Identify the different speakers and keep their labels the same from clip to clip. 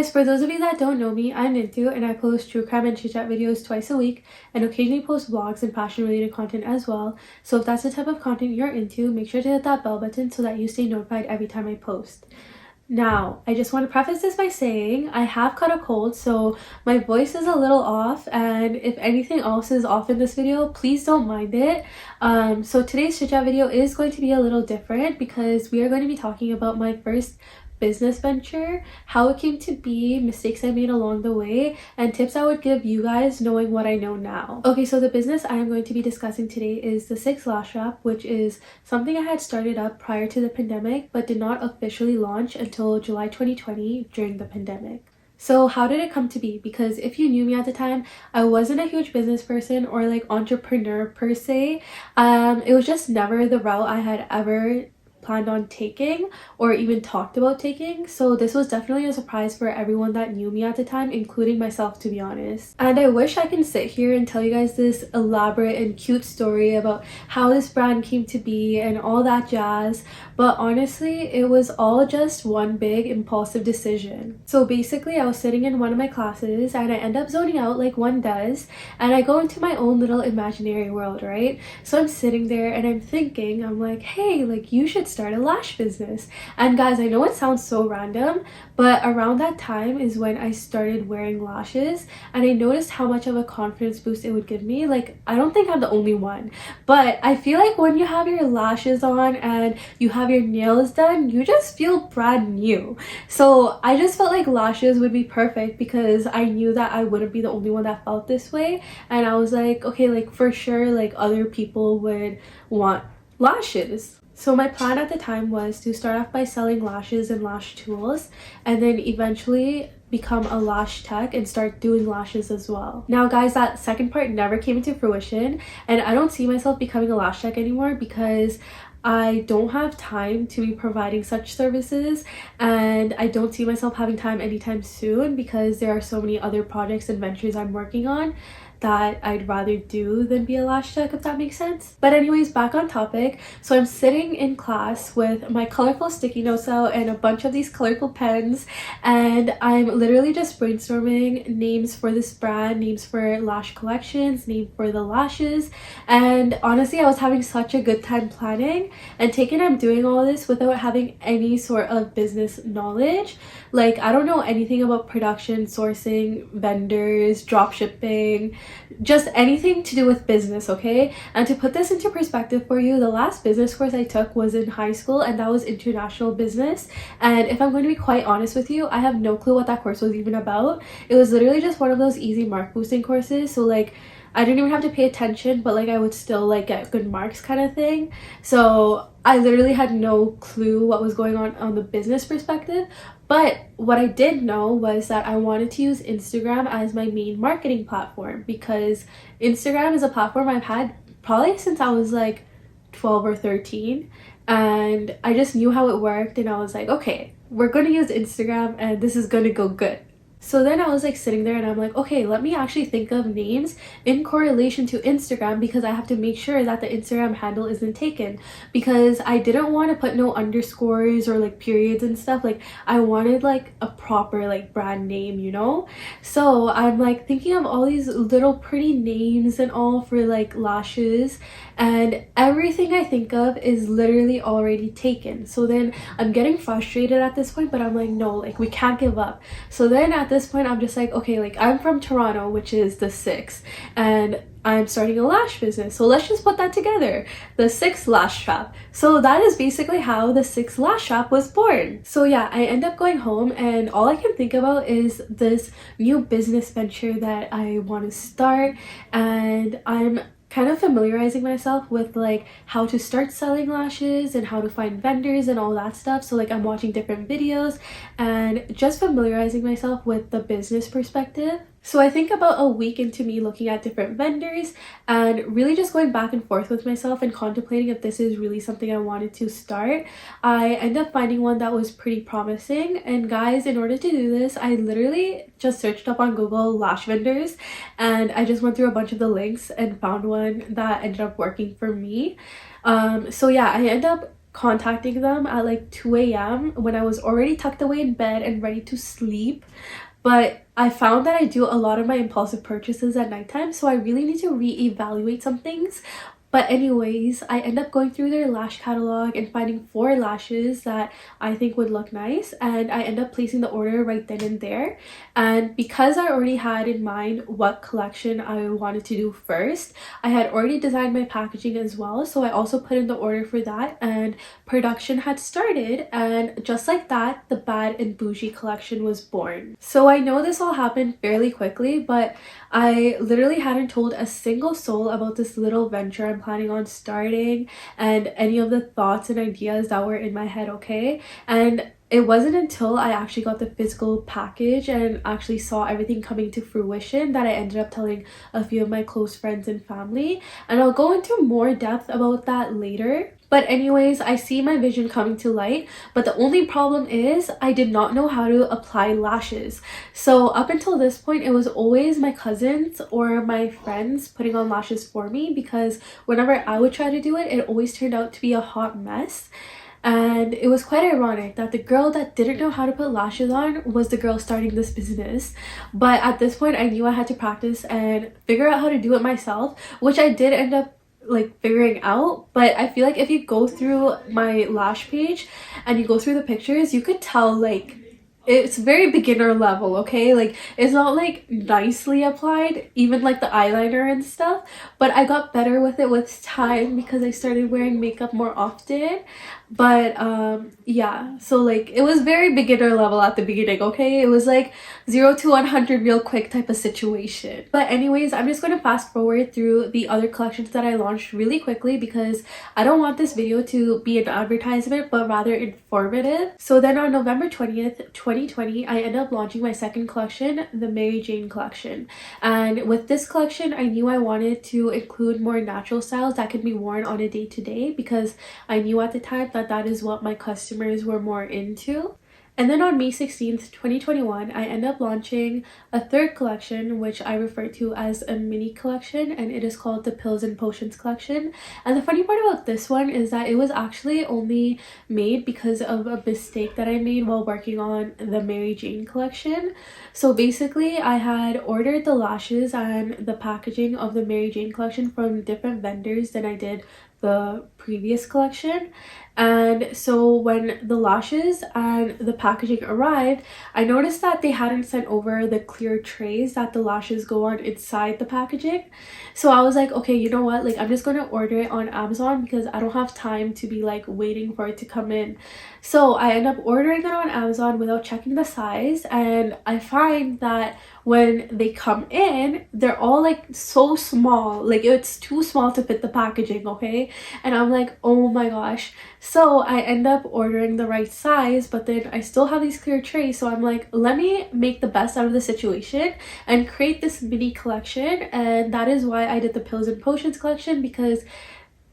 Speaker 1: guys, for those of you that don't know me, I'm Nintu and I post true crime and chitchat videos twice a week and occasionally post vlogs and fashion related content as well. So if that's the type of content you're into, make sure to hit that bell button so that you stay notified every time I post. Now, I just want to preface this by saying I have caught a cold, so my voice is a little off, and if anything else is off in this video, please don't mind it. So today's chitchat video is going to be a little different because we are going to be talking about my first business venture, how it came to be, mistakes I made along the way, and tips I would give you guys knowing what I know now. Okay, so the business I am going to be discussing today is the 6 Lash Shop, which is something I had started up prior to the pandemic but did not officially launch until July 2020 during the pandemic. So how did it come to be? Because if you knew me at the time, I wasn't a huge business person or like entrepreneur per se. It was just never the route I had ever planned on taking or even talked about taking, so this was definitely a surprise for everyone that knew me at the time, including myself, to be honest. And I wish I can sit here and tell you guys this elaborate and cute story about how this brand came to be and all that jazz, but honestly it was all just one big impulsive decision. So basically I was sitting in one of my classes and I end up zoning out like one does, and I go into my own little imaginary world, right? So I'm sitting there and I'm thinking, I'm like, hey, like you should start a lash business. And guys, I know it sounds so random, but around that time is when I started wearing lashes and I noticed how much of a confidence boost it would give me. Like, I don't think I'm the only one, but I feel like when you have your lashes on and you have your nails done, you just feel brand new. So I just felt like lashes would be perfect because I knew that I wouldn't be the only one that felt this way, and I was like, okay, like for sure like other people would want lashes. So my plan at the time was to start off by selling lashes and lash tools, and then eventually become a lash tech and start doing lashes as well. Now guys, that second part never came into fruition, and I don't see myself becoming a lash tech anymore because I don't have time to be providing such services, and I don't see myself having time anytime soon because there are so many other projects and ventures I'm working on that I'd rather do than be a lash tech, if that makes sense. But anyways, back on topic. So I'm sitting in class with my colorful sticky notes out and a bunch of these colorful pens, and I'm literally just brainstorming names for this brand, names for lash collections, name for the lashes, and honestly I was having such a good time planning and taking. I'm doing all this without having any sort of business knowledge. Like, I don't know anything about production, sourcing, vendors, drop shipping, just anything to do with business, okay? And to put this into perspective for you, the last business course I took was in high school, and that was international business. And if I'm going to be quite honest with you, I have no clue what that course was even about. It was literally just one of those easy mark boosting courses, so like I didn't even have to pay attention, but like I would still like get good marks kind of thing. So I literally had no clue what was going on the business perspective. But what I did know was that I wanted to use Instagram as my main marketing platform, because Instagram is a platform I've had probably since I was like 12 or 13, and I just knew how it worked, and I was like, okay, we're going to use Instagram and this is going to go good. So then I was like sitting there and I'm like, okay, let me actually think of names in correlation to Instagram, because I have to make sure that the Instagram handle isn't taken, because I didn't want to put no underscores or like periods and stuff. Like, I wanted like a proper like brand name, you know? So I'm like thinking of all these little pretty names and all for like lashes, and everything I think of is literally already taken. So then I'm getting frustrated at this point, but I'm like, no, like we can't give up. So then at this point I'm just like, okay, like I'm from Toronto, which is the 6th, and I'm starting a lash business, so let's just put that together, the 6 Lash Shop. So that is basically how the 6 Lash Shop was born. So yeah, I end up going home and all I can think about is this new business venture that I want to start, and I'm kind of familiarizing myself with like how to start selling lashes and how to find vendors and all that stuff. So like I'm watching different videos and just familiarizing myself with the business perspective. So I think about a week into me looking at different vendors and really just going back and forth with myself and contemplating if this is really something I wanted to start, I end up finding one that was pretty promising. And guys, in order to do this, I literally just searched up on Google lash vendors, and I just went through a bunch of the links and found one that ended up working for me. So yeah, I end up contacting them at like 2 a.m. when I was already tucked away in bed and ready to sleep. But I found that I do a lot of my impulsive purchases at nighttime, so I really need to reevaluate some things. But anyways, I end up going through their lash catalog and finding 4 lashes that I think would look nice, and I end up placing the order right then and there. And because I already had in mind what collection I wanted to do first, I had already designed my packaging as well, so I also put in the order for that, and production had started, and just like that, the Bad and Bougie collection was born. So I know this all happened fairly quickly, but I literally hadn't told a single soul about this little venture I'm planning on starting and any of the thoughts and ideas that were in my head, okay? And it wasn't until I actually got the physical package and actually saw everything coming to fruition that I ended up telling a few of my close friends and family. And I'll go into more depth about that later. But anyways, I see my vision coming to light, but the only problem is I did not know how to apply lashes. So up until this point, it was always my cousins or my friends putting on lashes for me, because whenever I would try to do it, it always turned out to be a hot mess. And it was quite ironic that the girl that didn't know how to put lashes on was the girl starting this business. But at this point, I knew I had to practice and figure out how to do it myself, which I did end up like figuring out. But I feel like if you go through my lash page and you go through the pictures, you could tell like it's very beginner level, okay? Like it's not like nicely applied, even like the eyeliner and stuff, but I got better with it with time because I started wearing makeup more often. But yeah, so like it was very beginner level at the beginning, okay? It was like 0 to 100 real quick type of situation. But anyways, I'm just going to fast forward through the other collections that I launched really quickly because I don't want this video to be an advertisement but rather informative. So then on November 20th 2020, I ended up launching my second collection, the Mary Jane collection. And with this collection, I knew I wanted to include more natural styles that can be worn on a day-to-day because I knew at the time that is what my customers were more into. And then on May 16th 2021, I ended up launching a third collection, which I refer to as a mini collection, and it is called the Pills and Potions collection. And the funny part about this one is that it was actually only made because of a mistake that I made while working on the Mary Jane collection. So basically, I had ordered the lashes and the packaging of the Mary Jane collection from different vendors than I did the previous collection. And so when the lashes and the packaging arrived, I noticed that they hadn't sent over the clear trays that the lashes go on inside the packaging. So I was like, okay, you know what, like I'm just going to order it on Amazon because I don't have time to be like waiting for it to come in. So I end up ordering it on Amazon without checking the size, and I find that when they come in, they're all like so small, like it's too small to fit the packaging, okay? And I'm like, oh my gosh. So I end up ordering the right size, but then I still have these clear trays, so I'm like, let me make the best out of the situation and create this mini collection. And that is why I did the Pills and Potions collection, because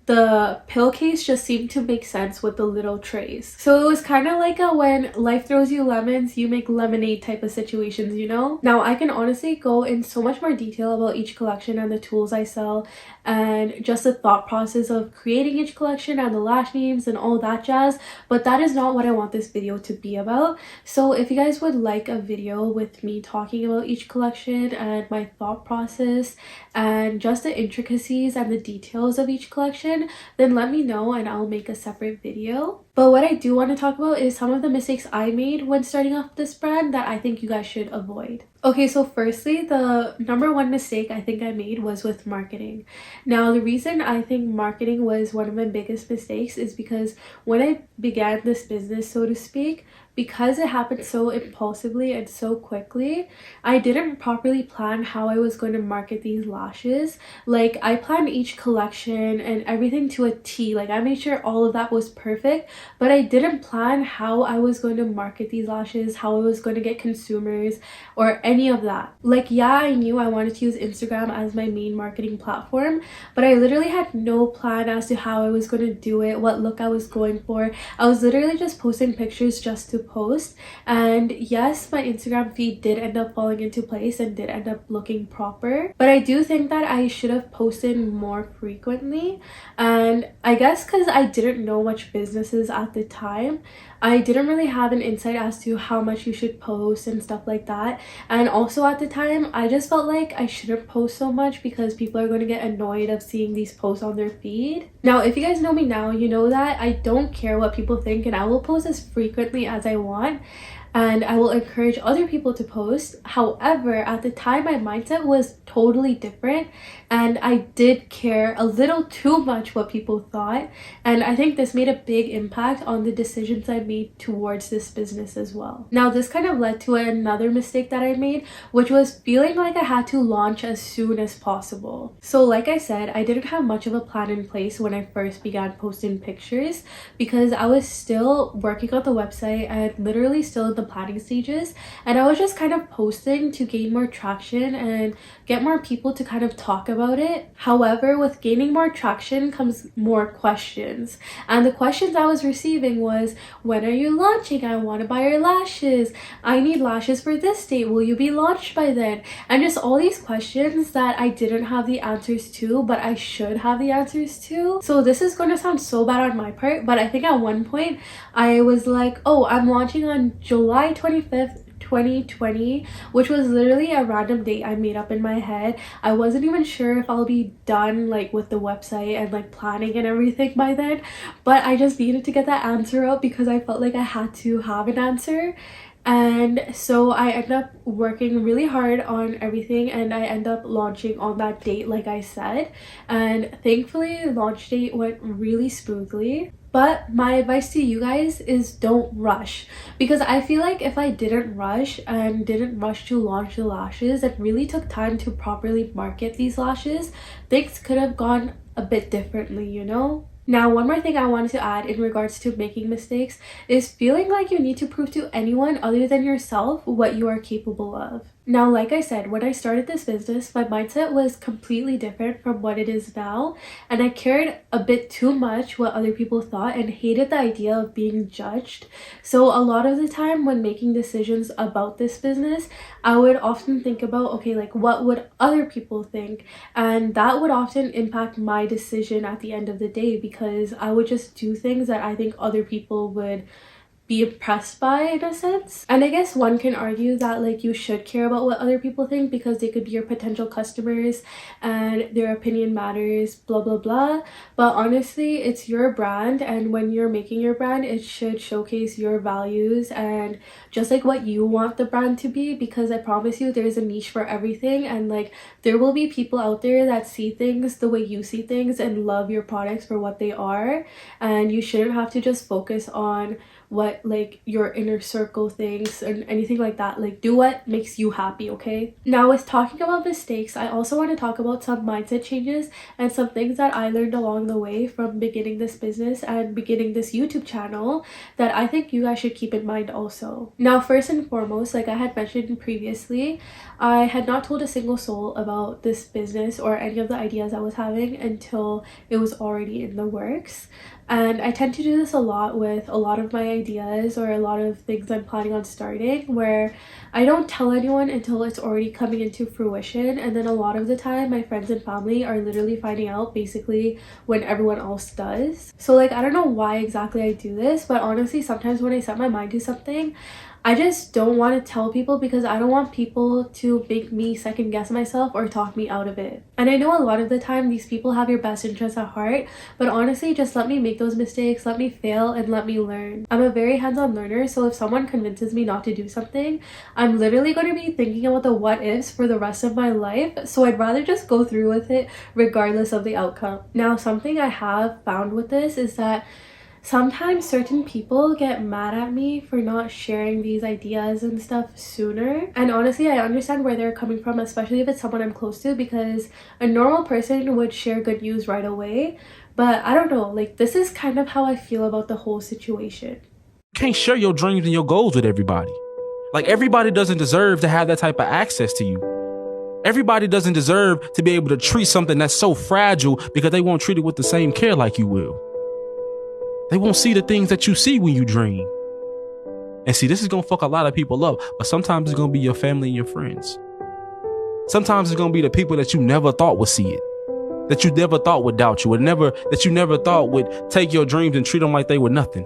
Speaker 1: the pill case just seemed to make sense with the little trays. So it was kind of like a when life throws you lemons, you make lemonade type of situations, you know? Now I can honestly go in so much more detail about each collection and the tools I sell and just the thought process of creating each collection and the lash names and all that jazz, but that is not what I want this video to be about. So if you guys would like a video with me talking about each collection and my thought process and just the intricacies and the details of each collection, then let me know and I'll make a separate video. But what I do want to talk about is some of the mistakes I made when starting off this brand that I think you guys should avoid. Okay, so firstly, the number one mistake I think I made was with marketing. Now, the reason I think marketing was one of my biggest mistakes is because when I began this business, so to speak, because it happened so impulsively and so quickly, I didn't properly plan how I was going to market these lashes. Like, I planned each collection and everything to a T. Like, I made sure all of that was perfect, but I didn't plan how I was going to market these lashes, how I was going to get consumers, or any of that. Like, yeah, I knew I wanted to use Instagram as my main marketing platform, but I literally had no plan as to how I was going to do it, what look I was going for. I was literally just posting pictures just to post. And yes, my Instagram feed did end up falling into place and did end up looking proper, but I do think that I should have posted more frequently. And I guess because I didn't know much businesses at the time, I didn't really have an insight as to how much you should post and stuff like that. And also at the time, I just felt like I shouldn't post so much because people are going to get annoyed of seeing these posts on their feed. Now, if you guys know me now, you know that I don't care what people think and I will post as frequently as I want. And I will encourage other people to post. However, at the time, my mindset was totally different and I did care a little too much what people thought. And I think this made a big impact on the decisions I made towards this business as well. Now, this kind of led to another mistake that I made, which was feeling like I had to launch as soon as possible. So like I said, I didn't have much of a plan in place when I first began posting pictures because I was still working on the website and literally still in the planning stages, and I was just kind of posting to gain more traction and get more people to kind of talk about it. However, with gaining more traction comes more questions, and the questions I was receiving was, when are you launching? I want to buy your lashes. I need lashes for this date. Will you be launched by then? And just all these questions that I didn't have the answers to, but I should have the answers to. So this is going to sound so bad on my part, but I think at one point I was like, oh, I'm launching on July 25th, 2020, which was literally a random date I made up in my head. I wasn't even sure if I'll be done like with the website and like planning and everything by then, but I just needed to get that answer out because I felt like I had to have an answer. And so I ended up working really hard on everything and I ended up launching on that date like I said, and thankfully the launch date went really smoothly. But my advice to you guys is don't rush, because I feel like if I didn't rush and didn't rush to launch the lashes and really took time to properly market these lashes, things could have gone a bit differently, you know? Now, one more thing I wanted to add in regards to making mistakes is feeling like you need to prove to anyone other than yourself what you are capable of. Now, like I said, when I started this business, my mindset was completely different from what it is now, and I cared a bit too much what other people thought and hated the idea of being judged. So a lot of the time when making decisions about this business, I would often think about, okay, like what would other people think? And that would often impact my decision at the end of the day because I would just do things that I think other people would be impressed by in a sense. And I guess one can argue that like you should care about what other people think because they could be your potential customers and their opinion matters, blah blah blah. But honestly, it's your brand, and when you're making your brand, it should showcase your values and just like what you want the brand to be, because I promise you there's a niche for everything, and like there will be people out there that see things the way you see things and love your products for what they are, and you shouldn't have to just focus on what like your inner circle thinks and anything like that. Like do what makes you happy, okay? Now, with talking about mistakes, I also want to talk about some mindset changes and some things that I learned along the way from beginning this business and beginning this YouTube channel that I think you guys should keep in mind also. Now, first and foremost, like I had mentioned previously, I had not told a single soul about this business or any of the ideas I was having until it was already in the works. And I tend to do this a lot with a lot of my ideas or a lot of things I'm planning on starting, where I don't tell anyone until it's already coming into fruition, and then a lot of the time my friends and family are literally finding out basically when everyone else does. So like I don't know why exactly I do this, but honestly sometimes when I set my mind to something, I just don't want to tell people because I don't want people to make me second guess myself or talk me out of it. And I know a lot of the time these people have your best interests at heart, but honestly just let me make those mistakes, let me fail, and let me learn. I'm a very hands-on learner, so if someone convinces me not to do something, I'm literally going to be thinking about the what ifs for the rest of my life, so I'd rather just go through with it regardless of the outcome. Now, something I have found with this is that sometimes certain people get mad at me for not sharing these ideas and stuff sooner. And honestly, I understand where they're coming from, especially if it's someone I'm close to, because a normal person would share good news right away. But I don't know, like this is kind of how I feel about the whole situation.
Speaker 2: You can't share your dreams and your goals with everybody. Like everybody doesn't deserve to have that type of access to you. Everybody doesn't deserve to be able to treat something that's so fragile because they won't treat it with the same care like you will. They won't see the things that you see when you dream. And see, this is gonna fuck a lot of people up, but sometimes it's gonna be your family and your friends. Sometimes it's gonna be the people that you never thought would see it, that you never thought would doubt you, that you never thought would take your dreams and treat them like they were nothing.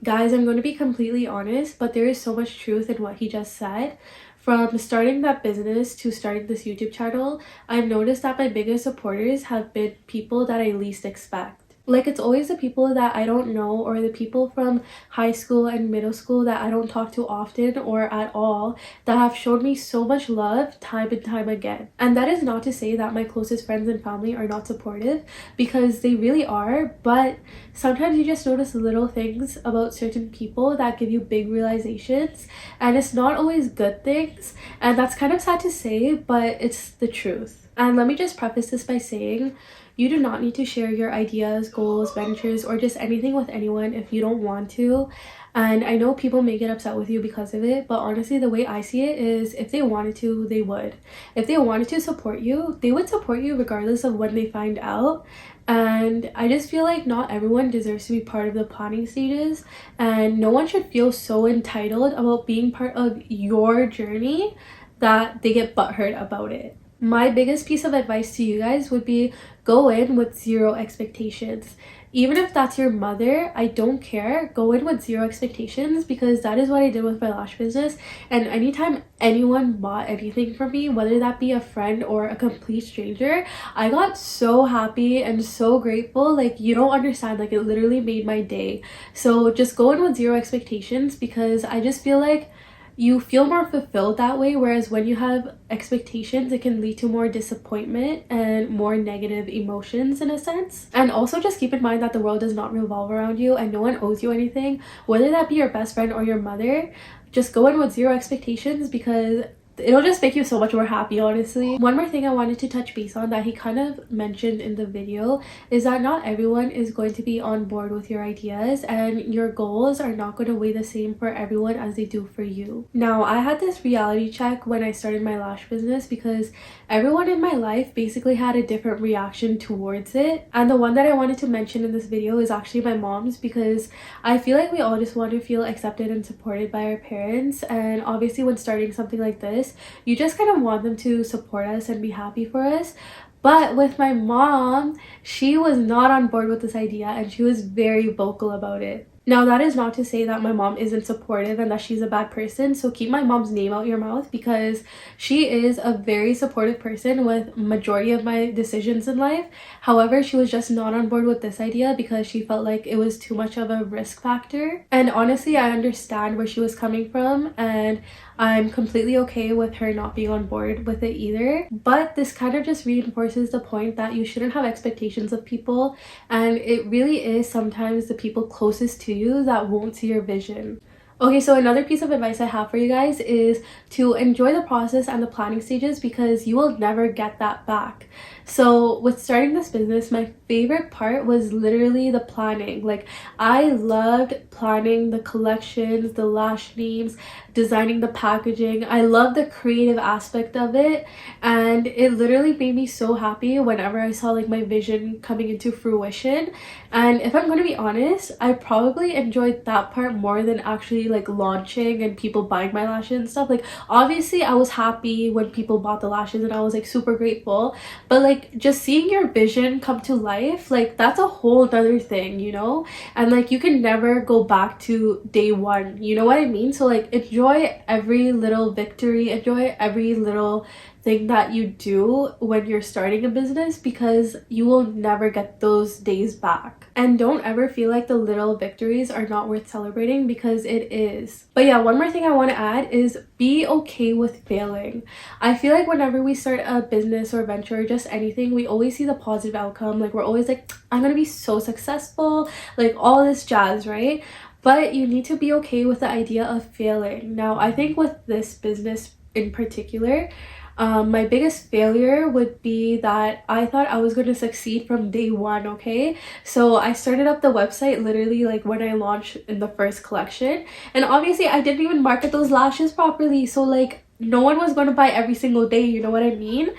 Speaker 1: Guys, I'm going to be completely honest, but there is so much truth in what he just said. From starting that business to starting this YouTube channel, I've noticed that my biggest supporters have been people that I least expect. Like, it's always the people that I don't know, or the people from high school and middle school that I don't talk to often or at all, that have shown me so much love time and time again. And that is not to say that my closest friends and family are not supportive, because they really are, but sometimes you just notice little things about certain people that give you big realizations, and it's not always good things, and that's kind of sad to say, but it's the truth. And let me just preface this by saying, you do not need to share your ideas, goals, ventures, or just anything with anyone if you don't want to. And I know people may get upset with you because of it, but honestly, the way I see it is, if they wanted to, they would. If they wanted to support you, they would support you regardless of when they find out. And I just feel like not everyone deserves to be part of the planning stages, and no one should feel so entitled about being part of your journey that they get butthurt about it. My biggest piece of advice to you guys would be, go in with zero expectations. Even if that's your mother, I don't care. Go in with zero expectations, because that is what I did with my lash business. And anytime anyone bought anything from me, whether that be a friend or a complete stranger, I got so happy and so grateful. Like, you don't understand. Like, it literally made my day. So just go in with zero expectations, because I just feel like you feel more fulfilled that way, whereas when you have expectations, it can lead to more disappointment and more negative emotions in a sense. And also just keep in mind that the world does not revolve around you, and no one owes you anything, whether that be your best friend or your mother. Just go in with zero expectations, because it'll just make you so much more happy, honestly. One more thing I wanted to touch base on that he kind of mentioned in the video is that not everyone is going to be on board with your ideas, and your goals are not going to weigh the same for everyone as they do for you. Now, I had this reality check when I started my lash business, because everyone in my life basically had a different reaction towards it. And the one that I wanted to mention in this video is actually my mom's, because I feel like we all just want to feel accepted and supported by our parents. And obviously when starting something like this, you just kind of want them to support us and be happy for us. But with my mom, she was not on board with this idea, and she was very vocal about it. Now, that is not to say that my mom isn't supportive and that she's a bad person, so keep my mom's name out your mouth, because she is a very supportive person with majority of my decisions in life. However, she was just not on board with this idea because she felt like it was too much of a risk factor. And honestly, I understand where she was coming from, and I'm completely okay with her not being on board with it either. But this kind of just reinforces the point that you shouldn't have expectations of people, and it really is sometimes the people closest to you that won't see your vision. Okay, so another piece of advice I have for you guys is to enjoy the process and the planning stages, because you will never get that back. So with starting this business, my favorite part was literally the planning. Like, I loved planning the collections, the lash names, designing the packaging. I love the creative aspect of it, and it literally made me so happy whenever I saw like my vision coming into fruition. And if I'm going to be honest, I probably enjoyed that part more than actually like launching and people buying my lashes and stuff. Like, obviously I was happy when people bought the lashes and I was like super grateful, but like just seeing your vision come to life, like that's a whole other thing, you know? And like you can never go back to day one, you know what I mean? So like enjoy every little victory, enjoy every little thing that you do when you're starting a business, because you will never get those days back. And don't ever feel like the little victories are not worth celebrating, because it is. But yeah, one more thing I want to add is be okay with failing. I feel like whenever we start a business or venture or just anything, we always see the positive outcome. Like, we're always like, I'm gonna be so successful, like all this jazz, right? But you need to be okay with the idea of failing. Now, I think with this business in particular, my biggest failure would be that I thought I was going to succeed from day one, okay? So I started up the website literally like when I launched in the first collection. And obviously I didn't even market those lashes properly. So like no one was going to buy every single day, you know what I mean?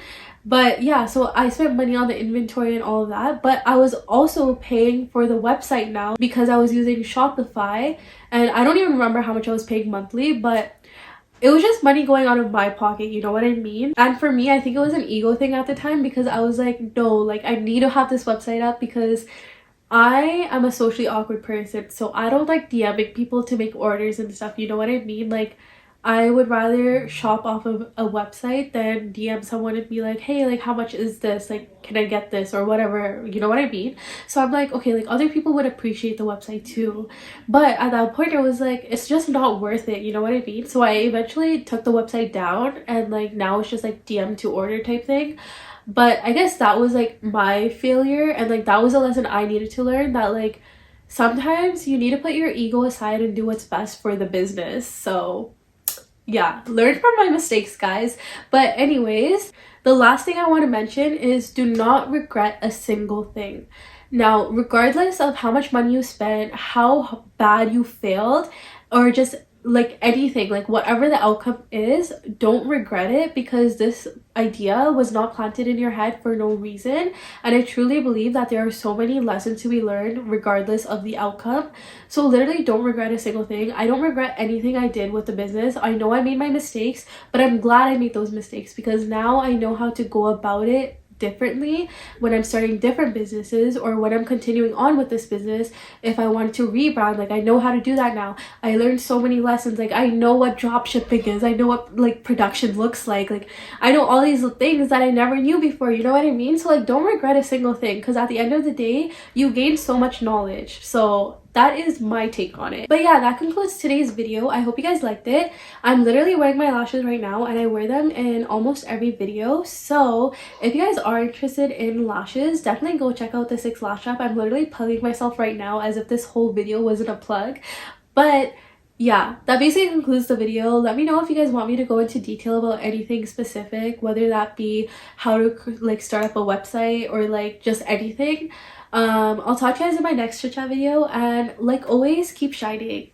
Speaker 1: But yeah, so I spent money on the inventory and all of that, but I was also paying for the website now because I was using Shopify, and I don't even remember how much I was paying monthly, but it was just money going out of my pocket, you know what I mean? And for me, I think it was an ego thing at the time because I was like, no, like I need to have this website up because I am a socially awkward person, so I don't like DMing people to make orders and stuff, you know what I mean? Like, I would rather shop off of a website than DM someone and be like, hey, like, how much is this? Like, can I get this? Or whatever, you know what I mean? So I'm like, okay, like, other people would appreciate the website too. But at that point, I was like, it's just not worth it, you know what I mean? So I eventually took the website down, and like, now it's just like DM to order type thing. But I guess that was like my failure, and like that was a lesson I needed to learn, that like sometimes you need to put your ego aside and do what's best for the business. So yeah, learn from my mistakes, guys. But anyways, the last thing I want to mention is do not regret a single thing. Now, regardless of how much money you spent, how bad you failed, or just like anything, like whatever the outcome is, don't regret it, because this idea was not planted in your head for no reason. And I truly believe that there are so many lessons to be learned regardless of the outcome. So literally don't regret a single thing. I don't regret anything I did with the business. I know I made my mistakes, but I'm glad I made those mistakes because now I know how to go about it differently when I'm starting different businesses, or when I'm continuing on with this business. If I want to rebrand, like I know how to do that now. I learned so many lessons. Like I know what drop shipping is, I know what like production looks like I know all these things that I never knew before, you know what I mean? So like don't regret a single thing, because at the end of the day you gain so much knowledge. So that is my take on it. But yeah, that concludes today's video. I hope you guys liked it. I'm literally wearing my lashes right now, and I wear them in almost every video. So if you guys are interested in lashes, definitely go check out the 6 Lash Shop. I'm literally plugging myself right now as if this whole video wasn't a plug. But yeah, that basically concludes the video. Let me know if you guys want me to go into detail about anything specific, whether that be how to like start up a website or like just anything. I'll talk to you guys in my next chit chat video, and like always, keep shining.